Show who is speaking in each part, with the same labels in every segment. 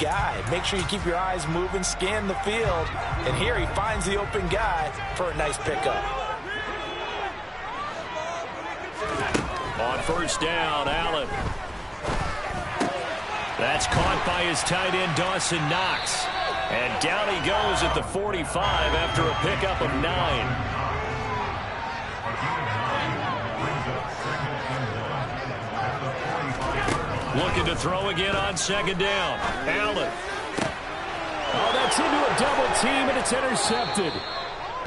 Speaker 1: guy. Make sure you keep your eyes moving, scan the field, and here he finds the open guy for a nice pickup.
Speaker 2: On first down, Allen. That's caught by his tight end, Dawson Knox. And down he goes at the 45 after a pickup of 9. Looking to throw again on second down. Allen.
Speaker 3: Oh, that's into a double team, and it's intercepted.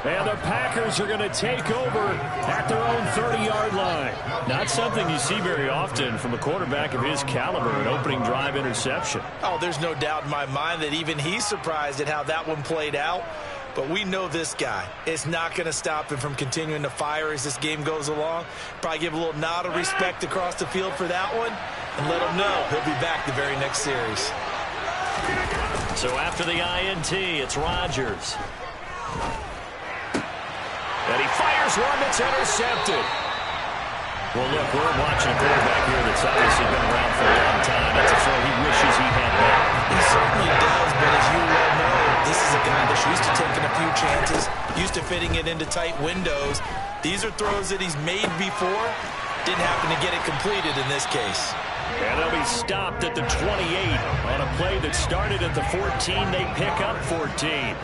Speaker 3: And the Packers are going to take over at their own 30-yard line.
Speaker 2: Not something you see very often from a quarterback of his caliber, an opening drive interception.
Speaker 1: Oh, there's no doubt in my mind that even he's surprised at how that one played out. But we know this guy is not going to stop him from continuing to fire as this game goes along. Probably give a little nod of respect across the field for that one and let him know he'll be back the very next series.
Speaker 2: So after the INT, it's Rodgers. And he fires one that's intercepted. Well, look, we're watching a quarterback here that's obviously been around for a long time. That's a throw he wishes he had made.
Speaker 1: He certainly does, but as you well know, this is a guy that's used to taking a few chances, used to fitting it into tight windows. These are throws that he's made before. Didn't happen to get it completed in this case.
Speaker 2: And they'll be stopped at the 28 on a play that started at the 14. They pick up 14.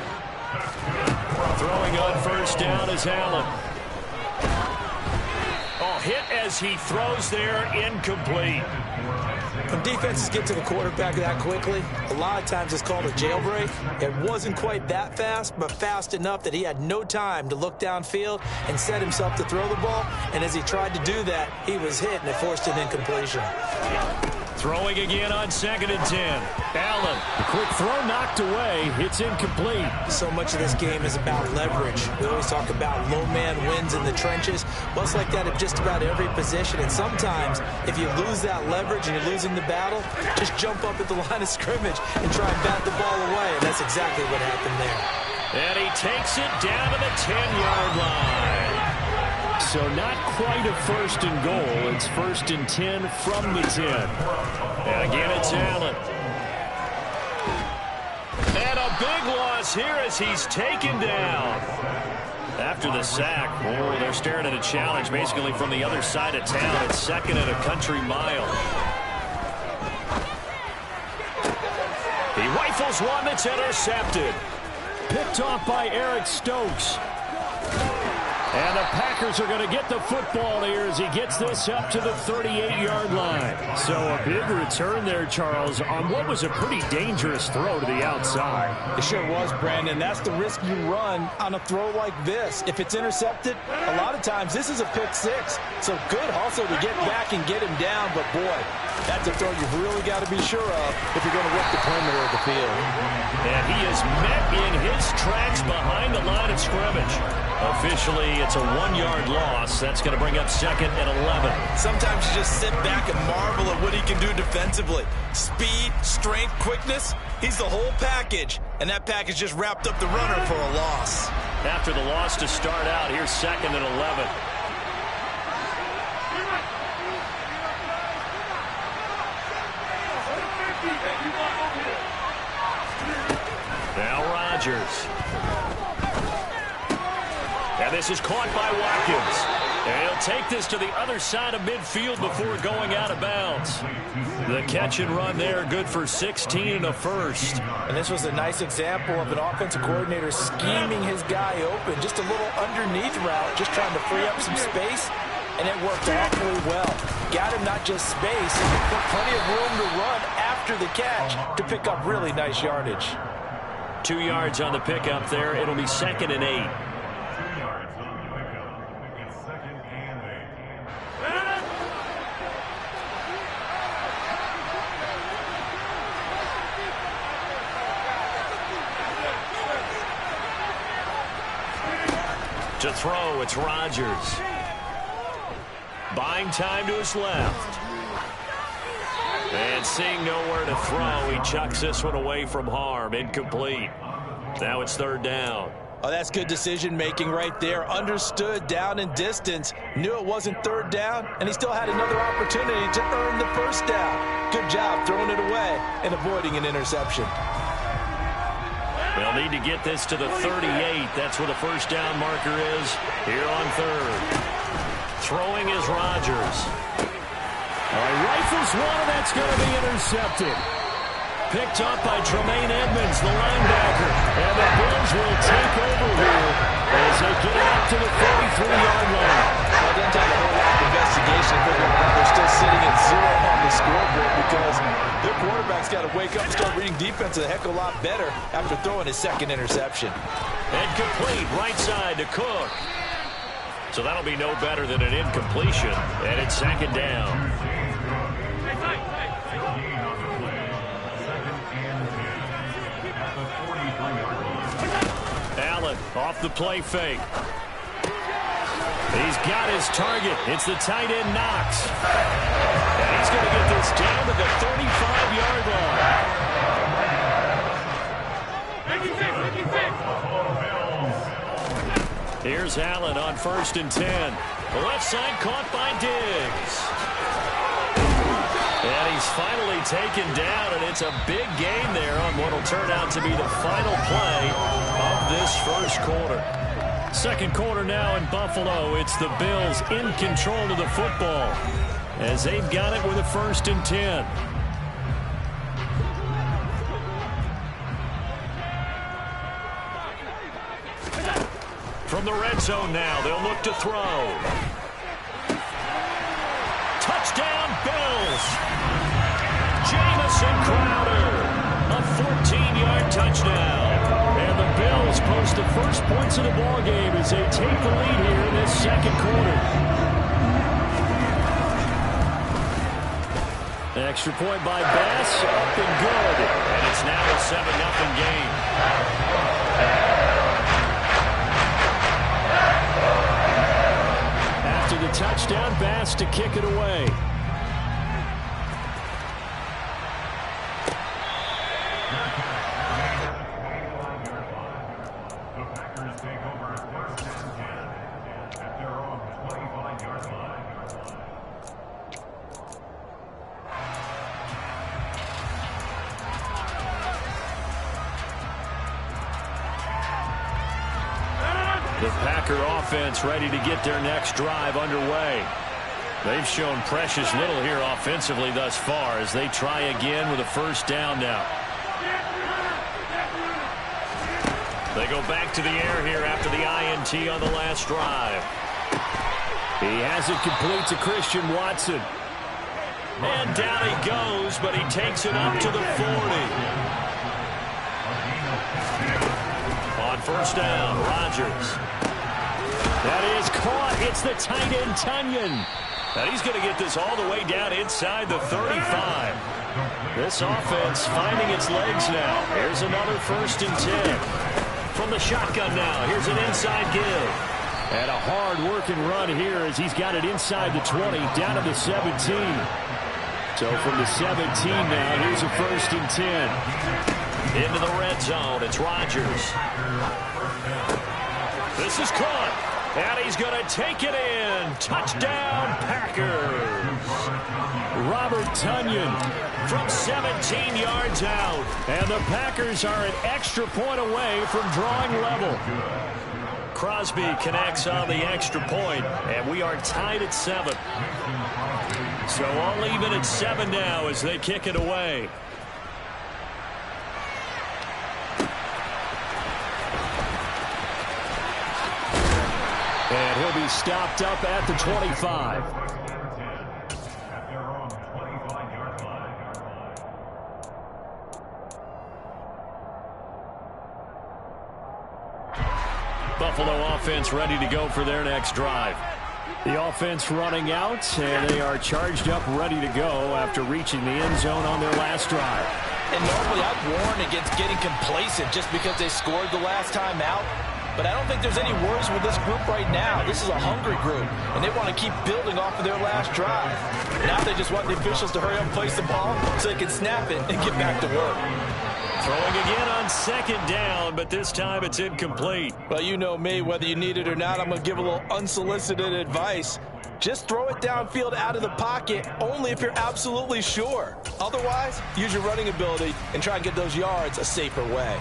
Speaker 2: Throwing on first down is Allen. Oh, hit as he throws there, incomplete.
Speaker 1: When defenses get to the quarterback that quickly, a lot of times it's called a jailbreak. It wasn't quite that fast, but fast enough that he had no time to look downfield and set himself to throw the ball. And as he tried to do that, he was hit, and it forced an incompletion.
Speaker 2: Throwing again on 2nd and 10. Allen.
Speaker 3: The quick throw knocked away. It's incomplete.
Speaker 1: So much of this game is about leverage. We always talk about low man wins in the trenches. Well, it's like that at just about every position. And sometimes, if you lose that leverage and you're losing the battle, just jump up at the line of scrimmage and try and bat the ball away. And that's exactly what happened there.
Speaker 2: And he takes it down to the 10-yard line.
Speaker 3: So not quite a first and goal. It's 1st and 10 from the 10.
Speaker 2: And again, it's Allen. And a big loss here as he's taken down. After the sack, oh, they're staring at a challenge basically from the other side of town. It's 2nd and a country mile. He rifles one that's intercepted.
Speaker 3: Picked off by Eric Stokes. And the Packers are going to get the football here as he gets this up to the 38-yard line. So a big return there, Charles, on what was a pretty dangerous throw to the outside.
Speaker 1: It sure was, Brandon. That's the risk you run on a throw like this. If it's intercepted, a lot of times this is a pick six. So good also to get back and get him down. But, boy, that's a throw you've really got to be sure of if you're going to work the perimeter of the field.
Speaker 2: And he is met in his tracks behind the line of scrimmage. Officially, it's a 1-yard loss. That's going to bring up 2nd and 11.
Speaker 1: Sometimes you just sit back and marvel at what he can do defensively. Speed, strength, quickness, he's the whole package. And that package just wrapped up the runner for a loss.
Speaker 2: After the loss to start out, here's 2nd and 11. Now Rodgers. And this is caught by Watkins. And he'll take this to the other side of midfield before going out of bounds. The catch and run there, good for 16 and a first.
Speaker 1: And this was a nice example of an offensive coordinator scheming his guy open. Just a little underneath route, just trying to free up some space. And it worked awfully well. Got him not just space, but plenty of room to run after the catch to pick up really nice yardage.
Speaker 2: 2 yards on the pickup there. It'll be 2nd and 8. To throw, it's Rodgers. Buying time to his left. And seeing nowhere to throw, he chucks this one away from harm. Incomplete. Now it's 3rd down.
Speaker 1: Oh, that's good decision-making right there. Understood down and distance. Knew it wasn't third down, and he still had another opportunity to earn the first down. Good job throwing it away and avoiding an interception.
Speaker 2: They'll need to get this to the 38. That's where the first down marker is here on third. Throwing is Rodgers.
Speaker 3: Rifles one, and that's going to be intercepted. Picked up by Tremaine Edmonds, the linebacker. And the Bills will take over here as they get it up to the 33-yard line.
Speaker 1: Well, it doesn't take a whole lot of investigation. They're still sitting at 0 on the scoreboard because their quarterback's got to wake up and start reading defense a heck of a lot better after throwing his second interception.
Speaker 2: And complete right side to Cook. So that'll be no better than an incompletion. And it's second down. Allen off the play fake. He's got his target. It's the tight end Knox. And he's going to get this down to the 35-yard line. Here's Allen on 1st and 10. The left side caught by Diggs. And he's finally taken down, and it's a big gain there on what will turn out to be the final play of this first quarter. Second quarter now in Buffalo. It's the Bills in control of the football as they've got it with a 1st and 10. From the red zone now, they'll look to throw. Touchdown, Bills! Jamison Crowder, a 14-yard touchdown. And the Bills post the first points of the ballgame as they take the lead here in this second quarter. Extra point by Bass, up and good. And it's now a 7-0 game. After the touchdown, Bass to kick it away. The Packer offense ready to get their next drive underway. They've shown precious little here offensively thus far as they try again with a first down now. They go back to the air here after the INT on the last drive.
Speaker 3: He has it complete to Christian Watson.
Speaker 2: And down he goes, but he takes it up to the 40. On first down, Rodgers.
Speaker 3: That is caught. It's the tight end, Tunyon.
Speaker 2: And he's going to get this all the way down inside the 35. This offense finding its legs now. Here's another 1st and 10. From the shotgun now, here's an inside give.
Speaker 3: And a hard-working run here as he's got it inside the 20, down to the 17. So from the 17 now, here's a 1st and 10.
Speaker 2: Into the red zone, it's Rodgers. This is caught, and he's going to take it in. Touchdown, Packers.
Speaker 3: Robert Tunyon
Speaker 2: from 17 yards out.
Speaker 3: And the Packers are an extra point away from drawing level.
Speaker 2: Crosby connects on the extra point, and we are tied at 7. So all even at 7 now as they kick it away.
Speaker 3: And he'll be stopped up at the 25.
Speaker 2: Buffalo offense ready to go for their next drive.
Speaker 3: The offense running out, and they are charged up, ready to go after reaching the end zone on their last drive.
Speaker 1: And normally I'd warn against getting complacent just because they scored the last time out. But I don't think there's any worries with this group right now. This is a hungry group, and they want to keep building off of their last drive. Now they just want the officials to hurry up and place the ball so they can snap it and get back to work.
Speaker 2: Throwing again on second down, but this time it's incomplete.
Speaker 1: Well, you know me, whether you need it or not, I'm going to give a little unsolicited advice. Just throw it downfield out of the pocket only if you're absolutely sure. Otherwise, use your running ability and try and get those yards a safer way.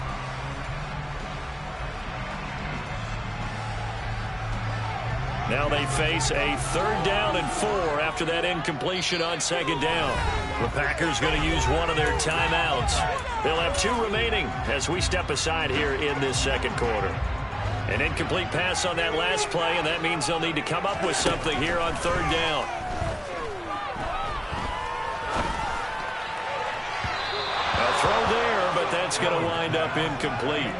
Speaker 2: Now they face a 3rd down and 4 after that incompletion on 2nd down. The Packers going to use one of their timeouts. They'll have 2 remaining as we step aside here in this 2nd quarter. An incomplete pass on that last play, and that means they'll need to come up with something here on 3rd down. A throw there, but that's going to wind up incomplete.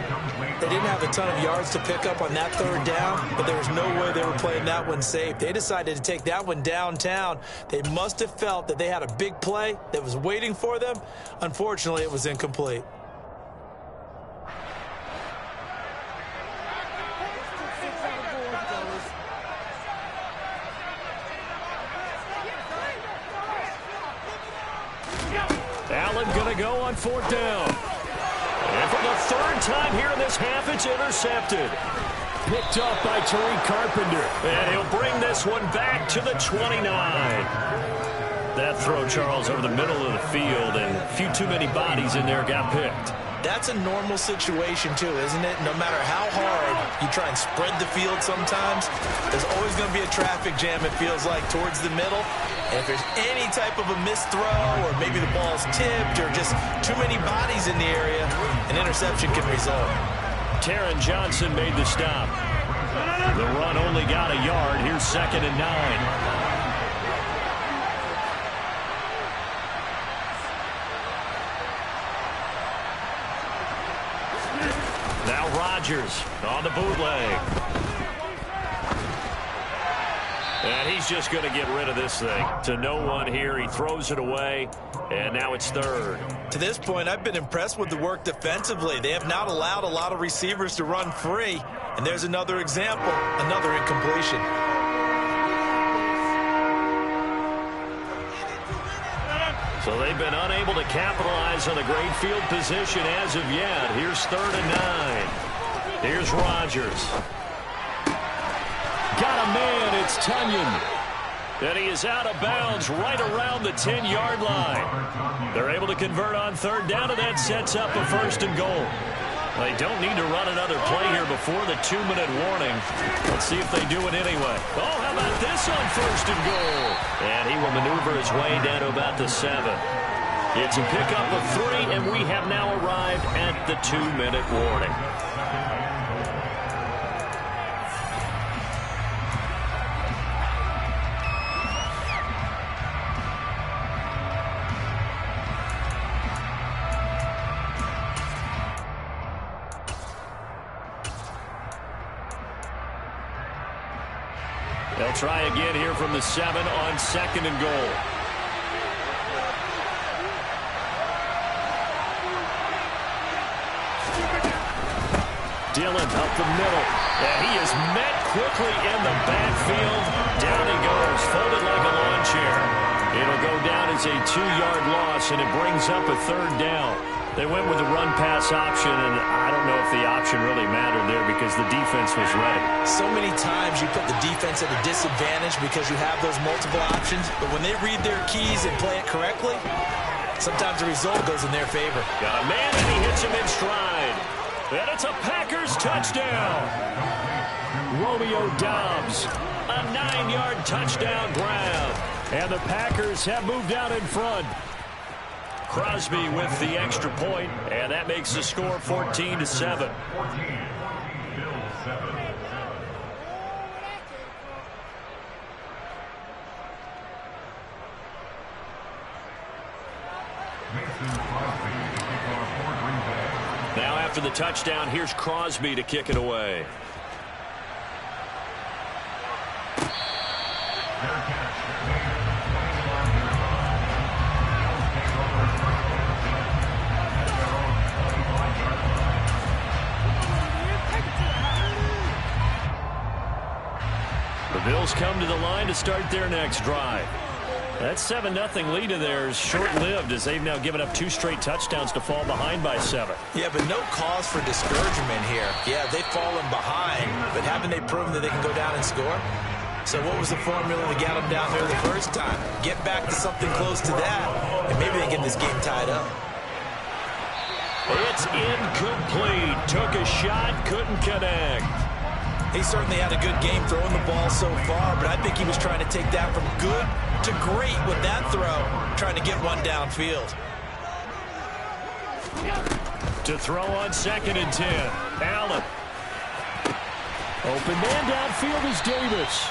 Speaker 1: They didn't have a ton of yards to pick up on that 3rd down, but there was no way they were playing that one safe. They decided to take that one downtown. They must have felt that they had a big play that was waiting for them. Unfortunately, it was incomplete.
Speaker 2: Allen going to go on 4th down. And for the 3rd time here in this half, it's intercepted.
Speaker 3: Picked off by Tariq Carpenter.
Speaker 2: And he'll bring this one back to the 29. That throw, Charles, over the middle of the field, and a few too many bodies in there got picked.
Speaker 1: That's a normal situation, too, isn't it? No matter how hard you try and spread the field sometimes, there's always going to be a traffic jam, it feels like, towards the middle. And if there's any type of a missed throw, or maybe the ball's tipped, or just too many bodies in the area, an interception can result.
Speaker 2: Taron Johnson made the stop. The run only got a yard. Here's 2nd and 9. Now Rodgers on the bootleg. And he's just going to get rid of this thing. To no one here. He throws it away, and now it's 3rd.
Speaker 1: To this point, I've been impressed with the work defensively. They have not allowed a lot of receivers to run free. And there's another example, another incompletion.
Speaker 2: So they've been unable to capitalize on the great field position as of yet. Here's 3rd and 9. Here's Rodgers.
Speaker 3: Got a man, it's Tunyon.
Speaker 2: And he is out of bounds right around the 10-yard line. They're able to convert on 3rd down, and that sets up a 1st and goal. They don't need to run another play here before the 2-minute warning. Let's see if they do it anyway. Oh, how about this on 1st and goal? And he will maneuver his way down to about the 7. It's a pickup of 3, and we have now arrived at the 2-minute warning. They'll try again here from the 7 on 2nd and goal. Dillon up the middle. And he is met quickly in the backfield. Down he goes, folded like a lawn chair. It'll go down as a 2-yard loss, and it brings up a 3rd down. They went with the run-pass option, and I don't know if the option really mattered there because the defense was ready.
Speaker 1: So many times you put the defense at a disadvantage because you have those multiple options, but when they read their keys and play it correctly, sometimes the result goes in their favor.
Speaker 2: Got a man, and he hits him in stride. And it's a Packers touchdown.
Speaker 3: Romeo Doubs.
Speaker 2: A 9-yard touchdown grab.
Speaker 3: And the Packers have moved out in front.
Speaker 2: Crosby with the extra point, and that makes the score 14-7. Now after the touchdown, here's Crosby to kick it away. The Bills come to the line to start their next drive. That 7-0 lead of theirs short-lived as they've now given up 2 straight touchdowns to fall behind by 7.
Speaker 1: Yeah, but no cause for discouragement here. Yeah, they've fallen behind, but haven't they proven that they can go down and score? So what was the formula to get them down there the first time? Get back to something close to that, and maybe they get this game tied up.
Speaker 2: It's incomplete. Took a shot, couldn't connect.
Speaker 1: He certainly had a good game throwing the ball so far, but I think he was trying to take that from good to great with that throw, trying to get one downfield.
Speaker 2: To throw on 2nd and 10. Allen.
Speaker 3: Open man downfield is Davis.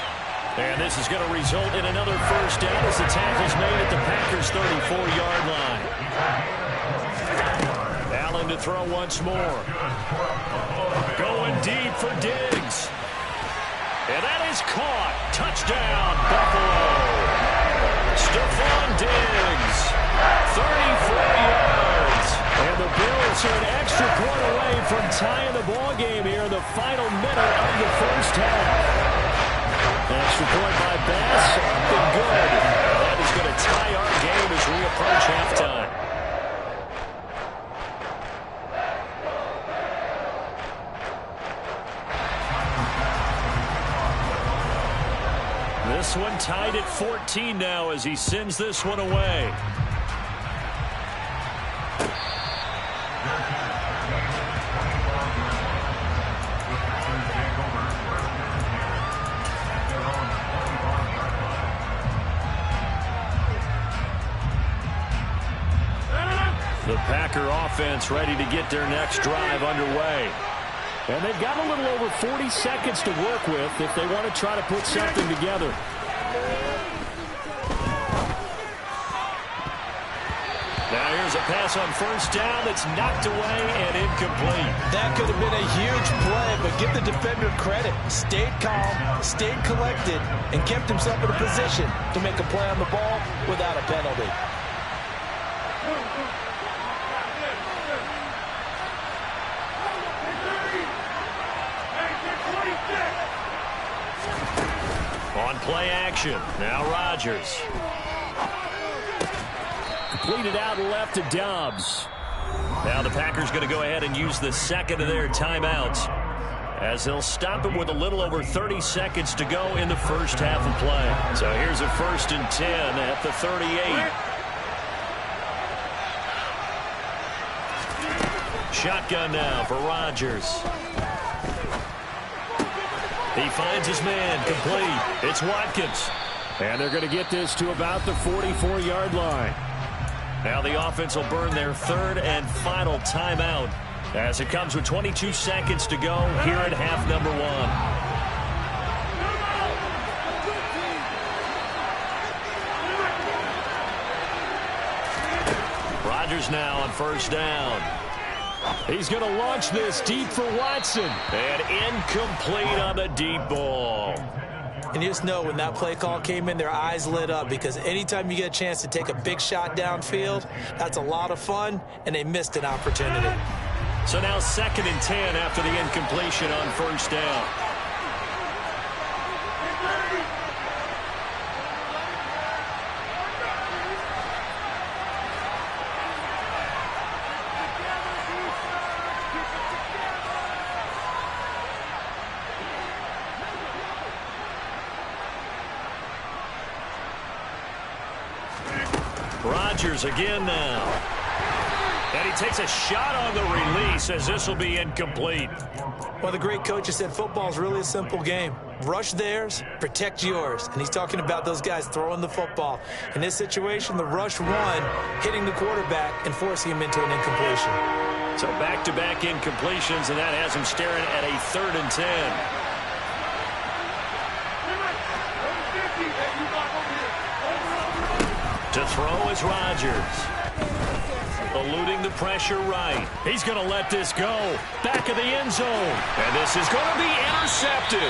Speaker 2: And this is going to result in another first down as the tackle's made at the Packers' 34-yard line. Allen to throw once more. Going deep for Diggs. And that is caught. Touchdown, Buffalo. Stephon Diggs, 34 yards.
Speaker 3: And the Bills are an extra point away from tying the ball game here in the final minute of the first half. Extra point by Bass. Been good.
Speaker 2: That is going to tie our game as we approach halftime. This one tied at 14 now as he sends this one away. The Packer offense ready to get their next drive underway.
Speaker 3: And they've got a little over 40 seconds to work with if they want to try to put something together.
Speaker 2: Now here's a pass on first down that's knocked away and incomplete.
Speaker 1: That could have been a huge play, but give the defender credit. Stayed calm, stayed collected, and kept himself in a position to make a play on the ball without a penalty.
Speaker 2: On play action, now Rodgers.
Speaker 3: Completed out left to Dobbs.
Speaker 2: Now the Packers going to go ahead and use the second of their timeouts as they'll stop it with a little over 30 seconds to go in the first half of play. So here's a 1st and 10 at the 38. Shotgun now for Rodgers. He finds his man, complete. It's Watkins.
Speaker 3: And they're going to get this to about the 44-yard line.
Speaker 2: Now the offense will burn their 3rd and final timeout as it comes with 22 seconds to go here at half number 1. Rodgers now on first down.
Speaker 3: He's going to launch this deep for Watson.
Speaker 2: And incomplete on the deep ball.
Speaker 1: And you just know when that play call came in, their eyes lit up because anytime you get a chance to take a big shot downfield, that's a lot of fun, and they missed an opportunity.
Speaker 2: So now 2nd and 10 after the incompletion on first down. Rodgers again now. And he takes a shot on the release as this will be incomplete.
Speaker 1: Well, the great coach has said football is really a simple game. Rush theirs, protect yours. And he's talking about those guys throwing the football. In this situation, the rush one, hitting the quarterback and forcing him into an incompletion.
Speaker 2: So back-to-back incompletions, and that has him staring at a 3rd and 10. To throw is Rodgers. Eluding the pressure right. He's going to let this go. Back of the end zone. And this is going to be intercepted.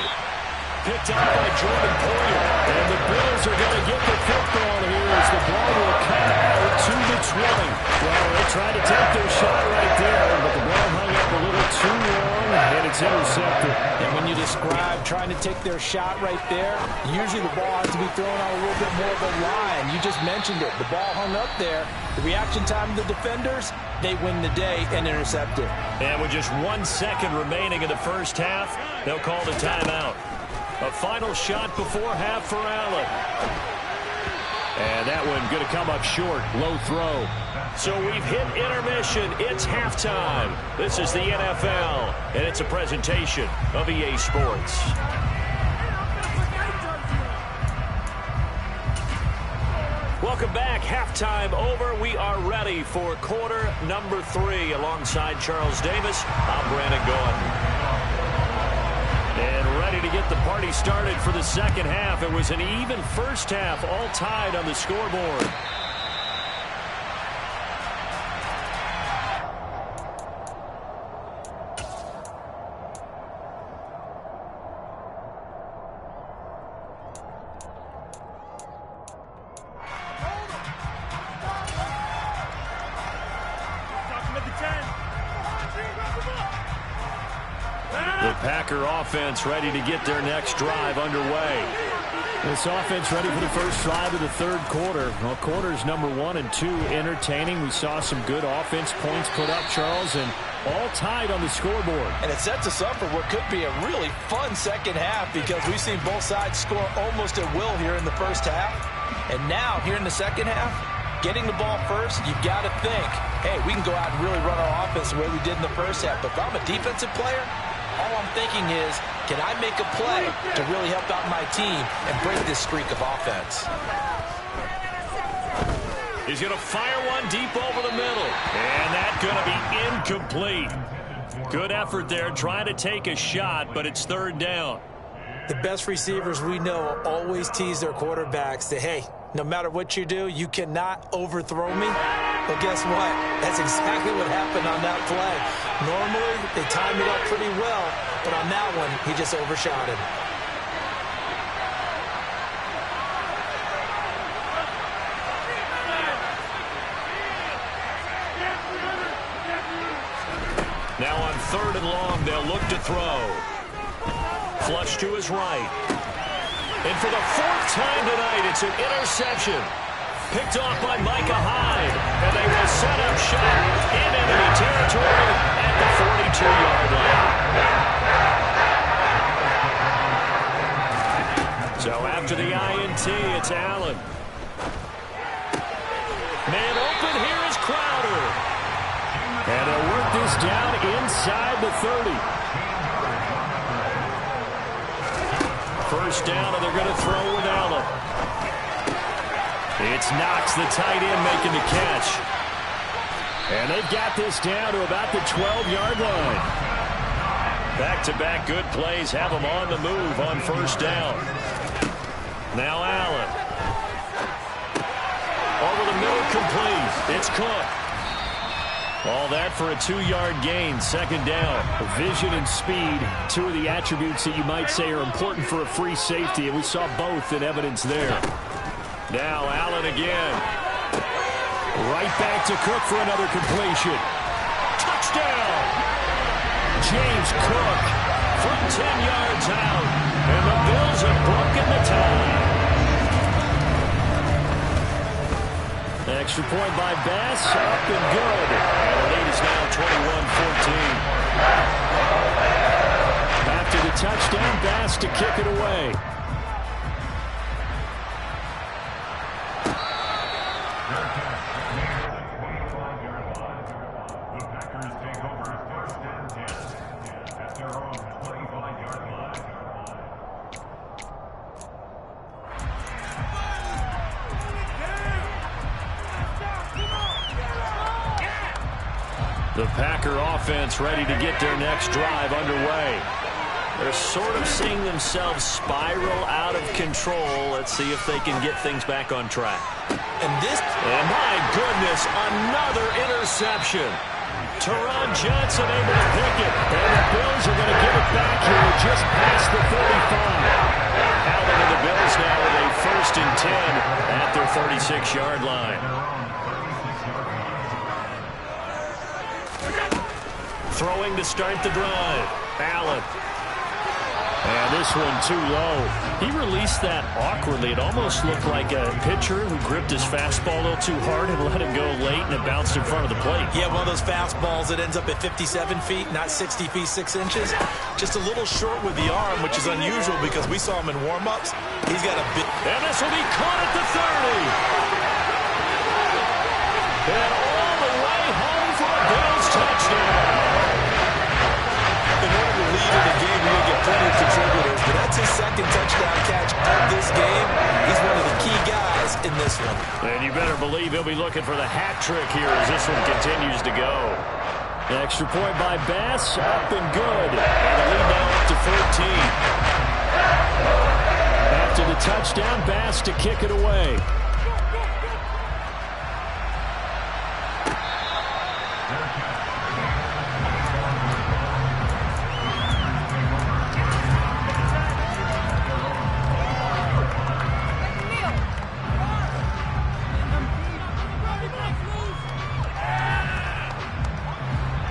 Speaker 2: Picked up by Jordan Poyer.
Speaker 3: And the Bills are going to get the football here as the ball will come out to the 20. Well, they tried to take their shot right there, but the ball hung up a little too long, and it's intercepted.
Speaker 1: And when you describe trying to take their shot right there. Usually the ball has to be thrown on a little bit more of a line. You just mentioned it. The ball hung up there. The reaction time of the defenders, they win the day and intercept it.
Speaker 2: And with just 1 second remaining in the first half, they'll call the timeout. A final shot before half for Allen.
Speaker 3: And that one going to come up short. Low throw.
Speaker 2: So we've hit intermission. It's halftime. This is the NFL, and it's a presentation of EA Sports. Welcome back. Halftime over. We are ready for quarter number 3. Alongside Charles Davis, I'm Brandon Gaudin. And ready to get the party started for the second half. It was an even first half, all tied on the scoreboard. Packer offense ready to get their next drive underway.
Speaker 3: This offense ready for the first drive of the third quarter. Well, quarters number 1 and 2 entertaining. We saw some good offense points put up, Charles, and all tied on the scoreboard.
Speaker 1: And it sets us up for what could be a really fun second half because we've seen both sides score almost at will here in the first half. And now, here in the second half, getting the ball first, you've got to think, hey, we can go out and really run our offense the way we did in the first half. But if I'm a defensive player, all I'm thinking is, can I make a play to really help out my team and break this streak of offense?
Speaker 2: He's going to fire one deep over the middle. And that's going to be incomplete. Good effort there trying to take a shot, but it's third down.
Speaker 1: The best receivers we know always tease their quarterbacks that, hey, no matter what you do, you cannot overthrow me. But guess what? That's exactly what happened on that play. Normally, they time it up pretty well, but on that one, he just overshot him.
Speaker 2: Now on third and long, they'll look to throw. Flush to his right. And for the 4th time tonight, it's an interception. Picked off by Micah Hyde. And they will set up shop in enemy territory at the 42-yard line. So after the INT, it's Allen. Man open, here is Crowder.
Speaker 3: And they'll work this down inside the 30.
Speaker 2: First down, and they're going to throw with Allen. It's Knox, the tight end, making the catch.
Speaker 3: And they've got this down to about the 12-yard line.
Speaker 2: Back-to-back good plays have them on the move on first down. Now Allen. Over the middle, complete. It's Cook. All that for a 2-yard gain, second down.
Speaker 3: Vision and speed, 2 of the attributes that you might say are important for a free safety, and we saw both in evidence there.
Speaker 2: Now Allen again.
Speaker 3: Right back to Cook for another completion.
Speaker 2: Touchdown!
Speaker 3: James Cook
Speaker 2: from 10 yards out, and the Bills have broken the tie.
Speaker 3: Extra point by Bass, up and good.
Speaker 2: And the lead is now 21-14.
Speaker 3: After the touchdown, Bass to kick it away.
Speaker 2: The Packer offense ready to get their next drive underway. They're sort of seeing themselves spiral out of control. Let's see if they can get things back on track. And my goodness, another interception. Teron Johnson able to pick it.
Speaker 3: And the Bills are going to get it back here just past the 35.
Speaker 2: Allen and the Bills now with a 1st and 10 at their 36-yard line. Throwing to start the drive. Allen.
Speaker 3: And this one too low. He released that awkwardly. It almost looked like a pitcher who gripped his fastball a little too hard and let it go late, and it bounced in front of the plate.
Speaker 1: Yeah, one of those fastballs that ends up at 57 feet, not 60 feet, 6 inches. Just a little short with the arm, which is unusual because we saw him in warm-ups. He's got a big...
Speaker 3: And this will be caught at the 30. And all the way home for a Bills touchdown.
Speaker 1: In order to lead in the game, you're going to get plenty of contributors, but that's his second touchdown catch of this game. He's one of the key guys in this one.
Speaker 3: And you better believe he'll be looking for the hat trick here as this one continues to go. The extra point by Bass, up and good. And the lead now up to 14. After the touchdown, Bass to kick it away.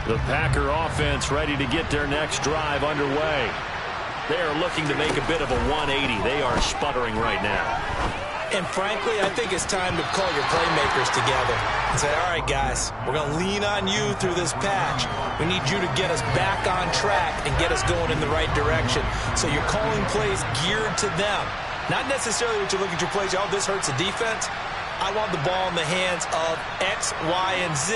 Speaker 3: The Packer offense ready to get their next drive underway. They are looking to make a bit of a 180. They are sputtering right now.
Speaker 1: And frankly, I think it's time to call your playmakers together and say, all right, guys, we're going to lean on you through this patch. We need you to get us back on track and get us going in the right direction. So you're calling plays geared to them. Not necessarily what you look at your plays, oh, this hurts the defense. I want the ball in the hands of X, Y, and Z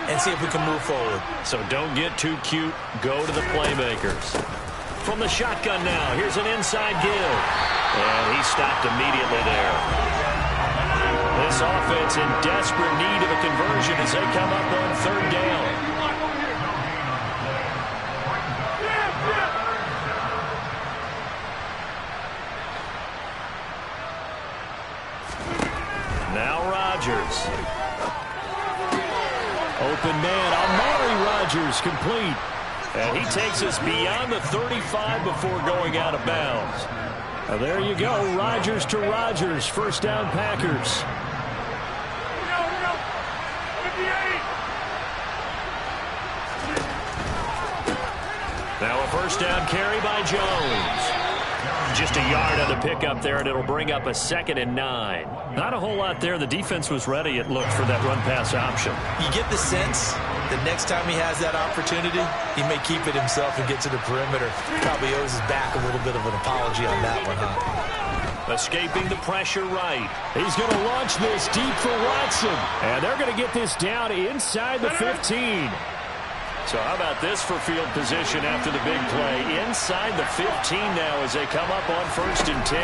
Speaker 1: and see if we can move forward.
Speaker 3: So don't get too cute. Go to the playmakers. From the shotgun now, here's an inside give. And he stopped immediately there. This offense in desperate need of a conversion as they come up on third down. Now Rodgers. Open man, Amari Rodgers complete. And he takes us beyond the 35 before going out of bounds. Now there you go, Rodgers to Rodgers. First down, Packers. Now a first down carry by Jones. Just a yard on the pickup there, and it'll bring up a 2nd and 9. Not a whole lot there. The defense was ready, it looked, for that run-pass option.
Speaker 1: You get the sense that next time he has that opportunity, he may keep it himself and get to the perimeter. Probably owes his back a little bit of an apology on that one, huh?
Speaker 3: Escaping the pressure right. He's going to launch this deep for Watson. And they're going to get this down inside the 15. So how about this for field position after the big play? Inside the 15 now as they come up on 1st and 10.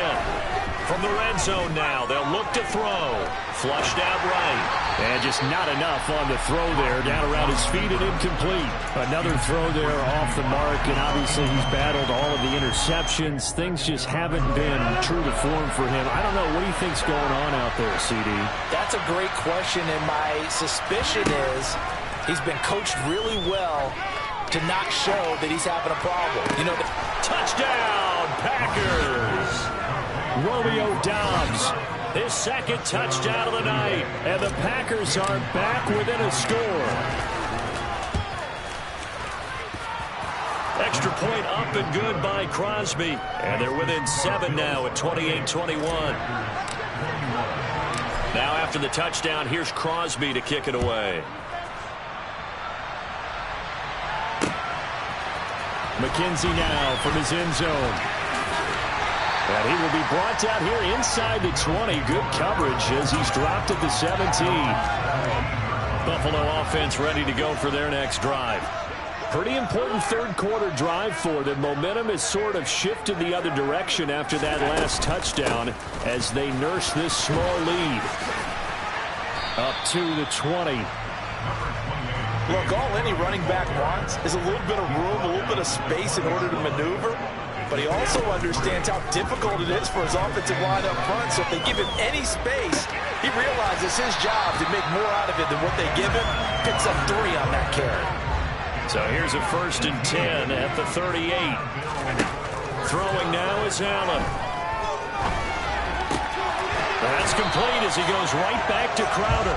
Speaker 3: From the red zone now, they'll look to throw. Flushed out right. And just not enough on the throw there. Down around his feet and incomplete. Another throw there off the mark, and obviously he's battled all of the interceptions. Things just haven't been true to form for him. I don't know. What do you think's going on out there, CD? That's a great question, and my suspicion is he's been coached really well to not show that he's having a problem. You know, touchdown, Packers! Romeo Doubs, his 2nd touchdown of the night, and the Packers are back within a score. Extra point up and good by Crosby, and they're within 7 now at 28-21. Now after the touchdown, here's Crosby to kick it away. McKenzie now from his end zone. And he will be brought down here inside the 20. Good coverage as he's dropped at the 17. Buffalo offense ready to go for their next drive. Pretty important third quarter drive for them. Momentum has sort of shifted the other direction after that last touchdown as they nurse this small lead. Up to the 20.
Speaker 1: Look, all any running back wants is a little bit of room, a little bit of space in order to maneuver. But he also understands how difficult it is for his offensive line up front. So if they give him any space, he realizes it's his job to make more out of it than what they give him. Picks up 3 on that carry.
Speaker 3: So here's a 1st and 10 at the 38. Throwing now is Allen. That's complete as he goes right back to Crowder.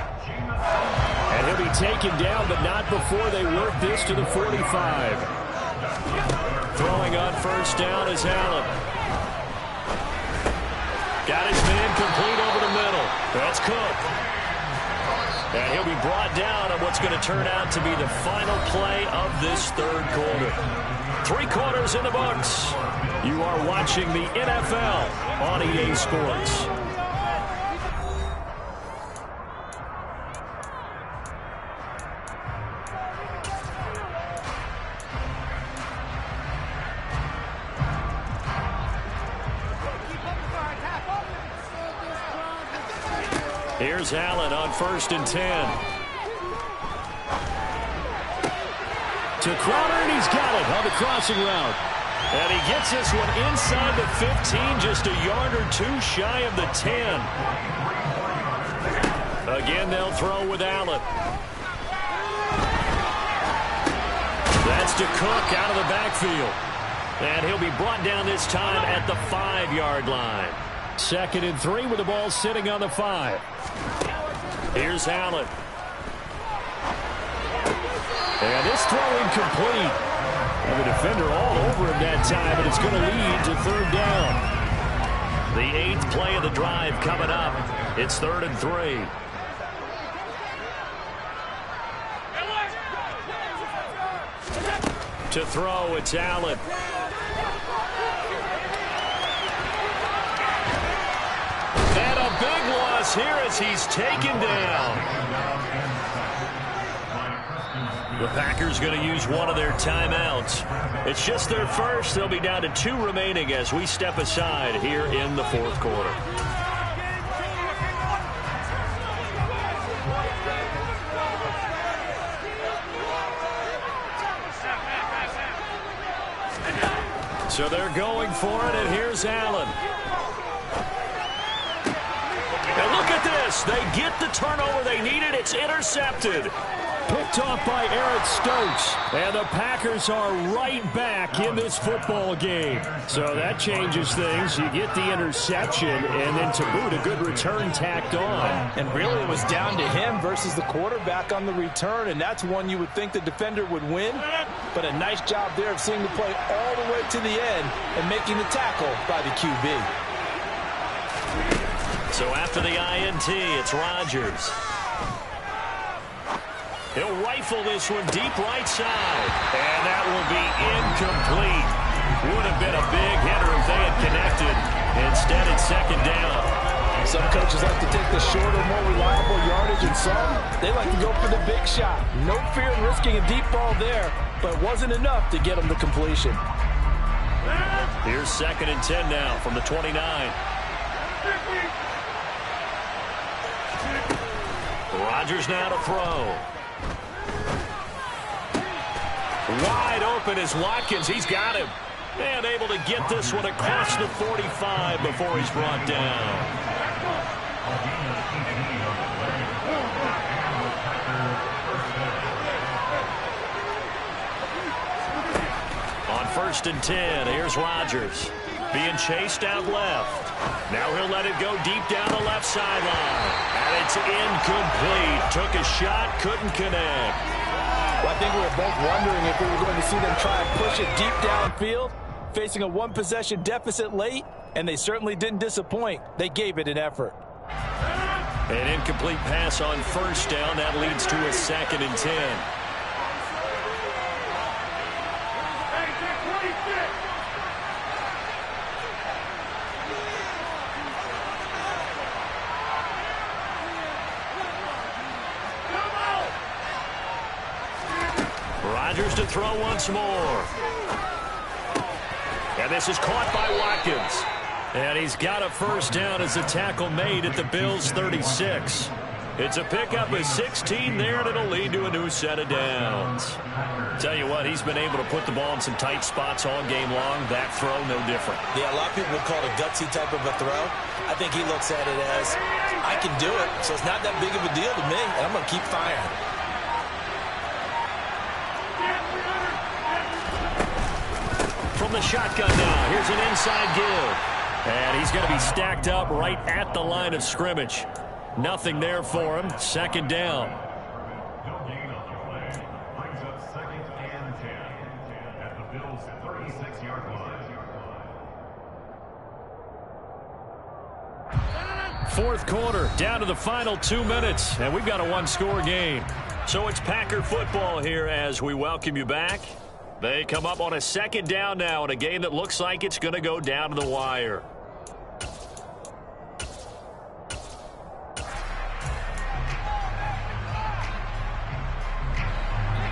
Speaker 3: And he'll be taken down, but not before they work this to the 45.
Speaker 2: Throwing on first down is Allen. Got his man complete over the middle. That's Cook. And he'll be brought down on what's going to turn out to be the final play of this third quarter. 3 quarters in the books. You are watching the NFL on EA Sports. Here's Allen on 1st and 10.
Speaker 3: To Crowder, and he's got it on the crossing route.
Speaker 2: And he gets this one inside the 15, just a yard or 2 shy of the 10. Again, they'll throw with Allen. That's to Cook out of the backfield. And he'll be brought down this time at the 5-yard line.
Speaker 3: 2nd and 3 with the ball sitting on the 5.
Speaker 2: Here's Allen.
Speaker 3: And this throw incomplete. And the defender all over him that time, and it's going to lead to 3rd down.
Speaker 2: The 8th play of the drive coming up. It's 3rd and 3. To throw, it's Allen. And a big loss here as he's taken down. The Packers going to use one of their timeouts. It's just their first. They'll be down to 2 remaining as we step aside here in the 4th quarter. So they're going for it, and here's Allen. And look at this. They get the turnover they needed. It's intercepted.
Speaker 3: Picked off by Eric Stokes. And the Packers are right back in this football game. So that changes things. You get the interception, and then to boot, a good return tacked on.
Speaker 1: And really, it was down to him versus the quarterback on the return, and that's one you would think the defender would win. But a nice job there of seeing the play all the way to the end and making the tackle by the QB.
Speaker 2: So after the INT, it's Rodgers. He'll rifle this one deep right side. And that will be incomplete. Would have been a big hitter if they had connected. Instead, it's 2nd down.
Speaker 1: Some coaches like to take the shorter, more reliable yardage, and some, they like to go for the big shot. No fear in risking a deep ball there, but it wasn't enough to get them the completion.
Speaker 2: Here's 2nd and 10 now from the 29. Rodgers now to throw. Wide open is Watkins. He's got him. And able to get this one across the 45 before he's brought down. On 1st and 10, here's Rodgers. Being chased out left. Now he'll let it go deep down the left sideline. And it's incomplete. Took a shot, couldn't connect.
Speaker 1: Well, I think we were both wondering if we were going to see them try and push it deep downfield, facing a 1-possession deficit late, and they certainly didn't disappoint. They gave it an effort.
Speaker 2: An incomplete pass on 1st down. That leads to a 2nd and 10. Rodgers to throw once more. And this is caught by Watkins. And he's got a 1st down as the tackle made at the Bills' 36. It's a pickup of 16 there, and it'll lead to a new set of downs. Tell you what, he's been able to put the ball in some tight spots all game long. That throw, no different.
Speaker 1: Yeah, a lot of people would call it a gutsy type of a throw. I think he looks at it as, I can do it, so it's not that big of a deal to me, and I'm going to keep firing.
Speaker 2: From the shotgun now, here's an inside give. And he's going to be stacked up right at the line of scrimmage. Nothing there for him. 2nd down.
Speaker 4: Bills 36-yard line.
Speaker 2: Fourth quarter, down to the final 2 minutes, and we've got a one-score game. So it's Packer football here as we welcome you back. They come up on a second down now in a game that looks like it's going to go down to the wire.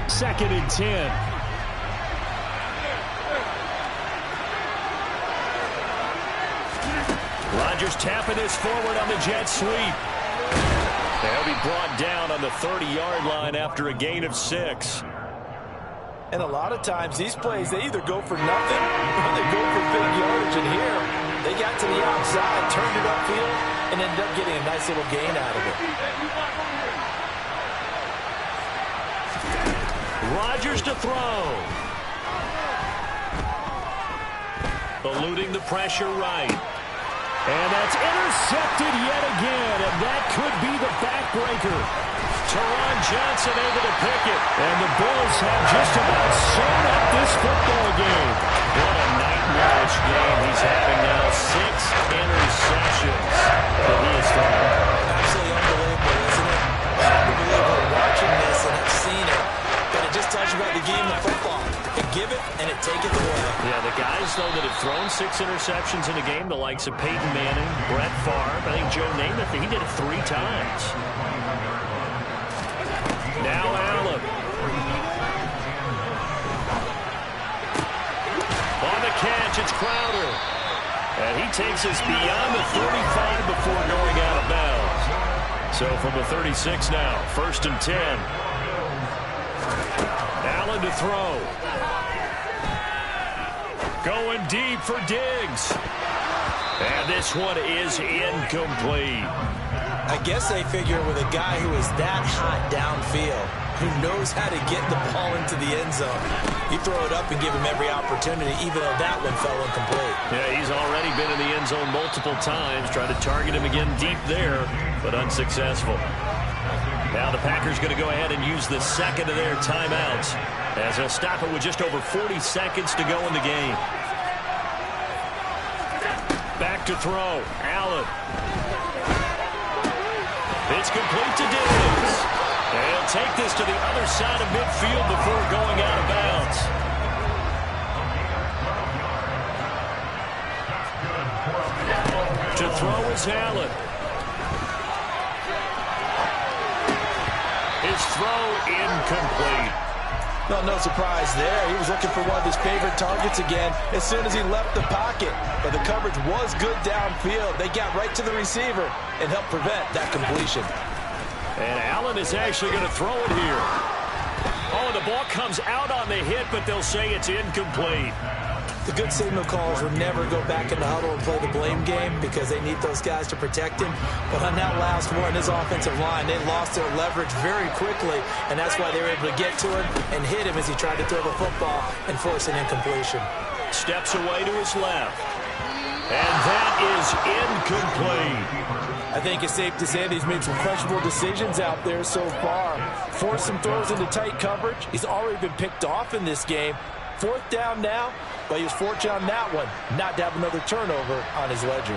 Speaker 2: Second and 10. Rodgers tapping this forward on the jet sweep. They'll be brought down on the 30-yard line after a gain of 6.
Speaker 1: And a lot of times these plays, they either go for nothing or they go for big yardage. And here, they got to the outside, turned it upfield, and ended up getting a nice little gain out of it.
Speaker 2: Rodgers to throw. Eluding the pressure right. And that's intercepted yet again, and that could be the backbreaker. Teron Johnson able to pick it, and the Bills have just about sewn up this football game. What a nightmarish game he's having now. 6 interceptions that he has thrown.
Speaker 1: Absolutely unbelievable, isn't it? Hard to believe we're watching this and have seen it, but it just tells you about the game of football. It give it, and it take it away.
Speaker 2: Yeah, the guys, though, that have thrown 6 interceptions in a game, the likes of Peyton Manning, Brett Favre, I think Joe Namath, he did it 3 times. Now Allen. On the catch, it's Crowder. And he takes us beyond the 35 before going out of bounds. So from the 36 now, 1st and 10. Allen to throw. Going deep for Diggs. And this one is incomplete.
Speaker 1: I guess they figure with a guy who is that hot downfield, who knows how to get the ball into the end zone, you throw it up and give him every opportunity, even though that one fell incomplete.
Speaker 2: Yeah, he's already been in the end zone multiple times, trying to target him again deep there, but unsuccessful. Now the Packers going to go ahead and use the second of their timeouts as they'll stop it with just over 40 seconds to go in the game. Back to throw. Allen. It's complete to Diggs. They'll take this to the other side of midfield before going out of bounds. To throw is Allen. His throw incomplete.
Speaker 1: No surprise there. He was looking for one of his favorite targets again as soon as he left the pocket. But the coverage was good downfield. They got right to the receiver and helped prevent that completion.
Speaker 2: And Allen is actually going to throw it here. Oh, and the ball comes out on the hit, but they'll say it's incomplete.
Speaker 1: The good signal callers will never go back in the huddle and play the blame game because they need those guys to protect him. But on that last one, his offensive line, they lost their leverage very quickly, and that's why they were able to get to him and hit him as he tried to throw the football and force an incompletion.
Speaker 2: Steps away to his left. And that is incomplete.
Speaker 1: I think it's safe to say that he's made some questionable decisions out there so far. Forced some throws into tight coverage. He's already been picked off in this game. 4th down now, but he was fortunate on that one not to have another turnover on his ledger.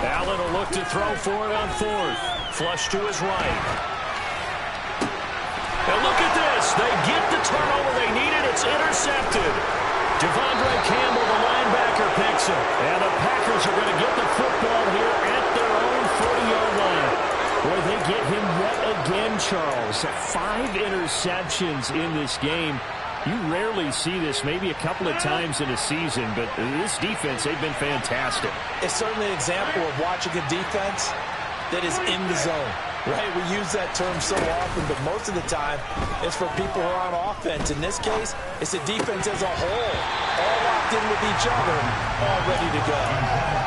Speaker 2: Allen will look to throw for it on 4th. Flush to his right. And look at this. They get the turnover they needed. It's intercepted. Devondre Campbell, the linebacker, picks it. And the Packers are going to get the football here at their own 40-yard line. Boy, they get him yet again, Charles. 5 interceptions in this game. You rarely see this, maybe a couple of times in a season, but this defense, they've been fantastic.
Speaker 1: It's certainly an example of watching a defense that is in the zone, right? We use that term so often, but most of the time it's for people who are on offense. In this case, it's the defense as a whole, all locked in with each other, all ready to go.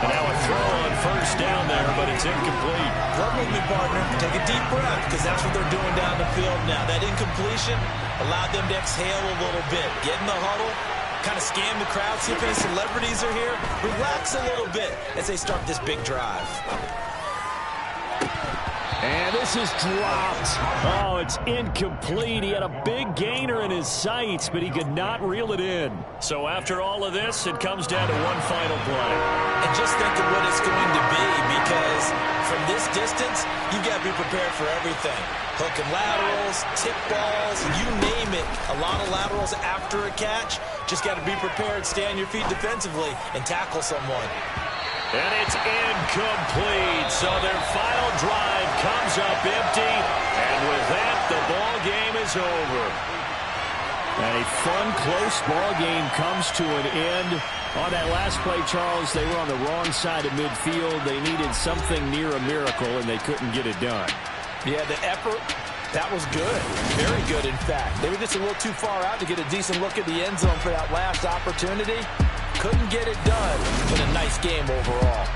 Speaker 2: And now a throw on 1st down there, but it's incomplete.
Speaker 1: Run with me, partner. Take a deep breath, because that's what they're doing down the field now. That incompletion allowed them to exhale a little bit. Get in the huddle, kind of scan the crowd, see if any celebrities are here. Relax a little bit as they start this big drive.
Speaker 3: And this is dropped. Oh, it's incomplete. He had a big gainer in his sights, but he could not reel it in.
Speaker 2: So after all of this, it comes down to one final play.
Speaker 1: And just think of what it's going to be, because from this distance, you've got to be prepared for everything. Hook and laterals, tip balls, you name it. A lot of laterals after a catch. Just got to be prepared, stay on your feet defensively, and tackle someone.
Speaker 2: And it's incomplete. So their final drive comes up empty. And with that, the ball game is over.
Speaker 3: And a fun, close ball game comes to an end. On that last play, Charles, they were on the wrong side of midfield. They needed something near a miracle, and they couldn't get it done.
Speaker 1: Yeah, the effort, that was good. Very good, in fact. They were just a little too far out to get a decent look at the end zone for that last opportunity. Couldn't get it done, but a nice game overall.